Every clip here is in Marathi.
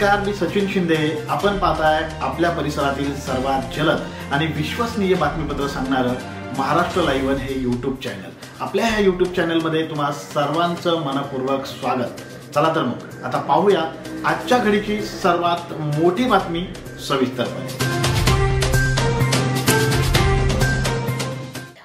नमस्कार, मी सचिन शिंदे। आपण पाहताय आपल्या परिसरातील सर्वात जलद आणि विश्वसनीय बातमीपत्र सांगणारं महाराष्ट्र लाईव्ह हे यूट्यूब चॅनल। आपल्या ह्या यूट्यूब चॅनलमध्ये तुम्हा सर्वांचं मनपूर्वक स्वागत। चला तर मग आता पाहूया आजच्या घडीची सर्वात मोठी बातमी सविस्तरपणे।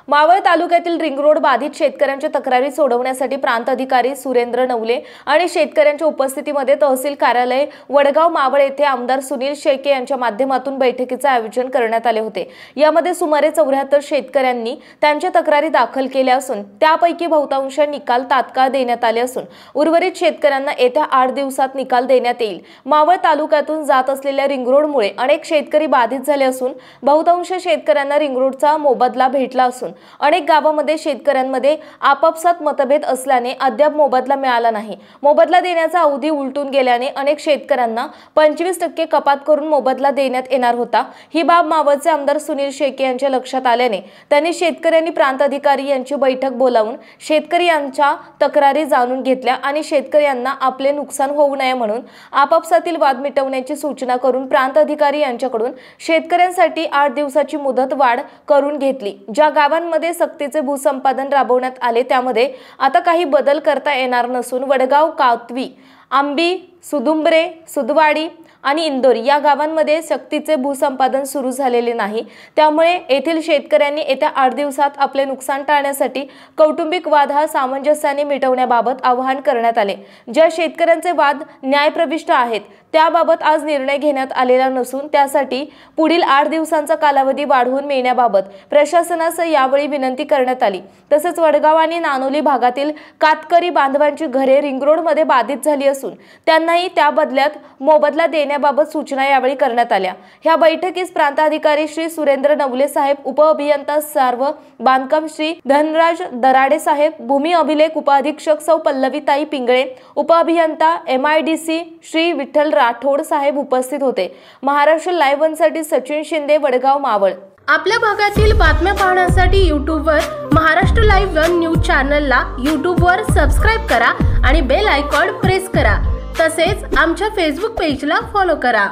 मावळ तालुक्यातील रिंग रोड बाधित शेतकऱ्यांच्या तक्रारी सोडवण्यासाठी प्रांत अधिकारी सुरेंद्र नवले आणि शेतकऱ्यांच्या उपस्थितीमध्ये तहसील कार्यालय वडगाव मावळ येथे आमदार सुनील शेळके यांच्या माध्यमातून बैठकीचे आयोजन करण्यात आले होते। यामध्ये सुमारे 74 शेतकऱ्यांनी त्यांच्या तक्रारी दाखल केल्या असून त्यापैकी बहुतांश निकाल तात्काळ देण्यात आले असून उर्वरित शेतकऱ्यांना येत्या 8 दिवसात निकाल देण्यात येईल। मावळ तालुक्यातून जात असलेल्या रिंग रोडमुळे अनेक शेतकरी बाधित झाले असून बहुतांश शेतकऱ्यांना रिंग रोडचा मोबदला भेटला असून अनेक गावांमध्ये शेतकऱ्यांमध्ये आपापसात मतभेद असल्याने अद्याप मोबदला मिळाला नाही। मोबदला देण्याचा अवधी उलटून गेल्याने अनेक शेतकऱ्यांना 25% कपात करून मोबदला देण्यात येणार होता। ही बाब मावळचे आमदार सुनील शेळके यांच्या लक्षात आल्याने त्यांनी शेतकऱ्यांनी प्रांत अधिकारी यांची बैठक बोलावून शेतकरी यांच्या तक्रारी जाणून घेतल्या आणि शेतकऱ्यांना आपले नुकसान होऊ नये म्हणून आपापसातील वाद मिटवण्याची सूचना करून प्रांत अधिकारी यांच्याकडून शेतकऱ्यांसाठी 8 दिवसाची मुदत वाढ करून घेतली। ज्या गावांमध्ये सक्तीचे भूसंपादन राबवण्यात आले त्यामध्ये आता काही बदल करता येणार नसून वडगाव, कातवी, आंबी, सुदुंबरे, सुदवाडी आणि इंदोर या गावांमध्ये सक्तीचे भूसंपादन सुरू झालेले नाही। त्यामुळे येथील शेतकऱ्यांनी येत्या 8 दिवसात आपले नुकसान टाळण्यासाठी कौटुंबिक वाद हा सामंजस्याने मिटवण्याबाबत आवाहन करण्यात आले। ज्या शेतकऱ्यांचे वाद न्यायप्रविष्ट आहेत त्याबाबत आज निर्णय घेण्यात आलेला नसून त्यासाठी पुढील 8 दिवसांचा कालावधी वाढवून मिळण्याबाबत प्रशासनास यावेळी विनंती करण्यात आली। तसेच वडगाव आणि नानोली भागातील कातकरी बांधवांची घरे रिंग रोडमध्ये बाधित झाली असून त्यांनाही त्या बदल्यात मोबदला देण्याबाबत सूचना यावेळी करण्यात आल्या। ह्या बैठकीस प्रांत अधिकारी श्री सुरेंद्र नवले साहेब, उपअभियंता सर्व बांधकाम श्री धनराज दराडे साहेब, भूमी अभिलेख उपअधीक्षक सौ पल्लवीताई पिंगळे, उपअभियंता MIDC श्री विठ्ठल राठोड साहेब उपस्थित होते। महाराष्ट्र लाईव्ह साठी सचिन शिंदे, वडगाव, मावळ। आपल्या भागातील बातम्या पाहण्यासाठी यूट्यूबवर महाराष्ट्र लाईव्ह न्यूज चॅनलला यूट्यूबवर सबस्क्राइब करा आणि बेल आयकॉन प्रेस करा। तसेच आमच्या फेसबुक पेजला फॉलो करा।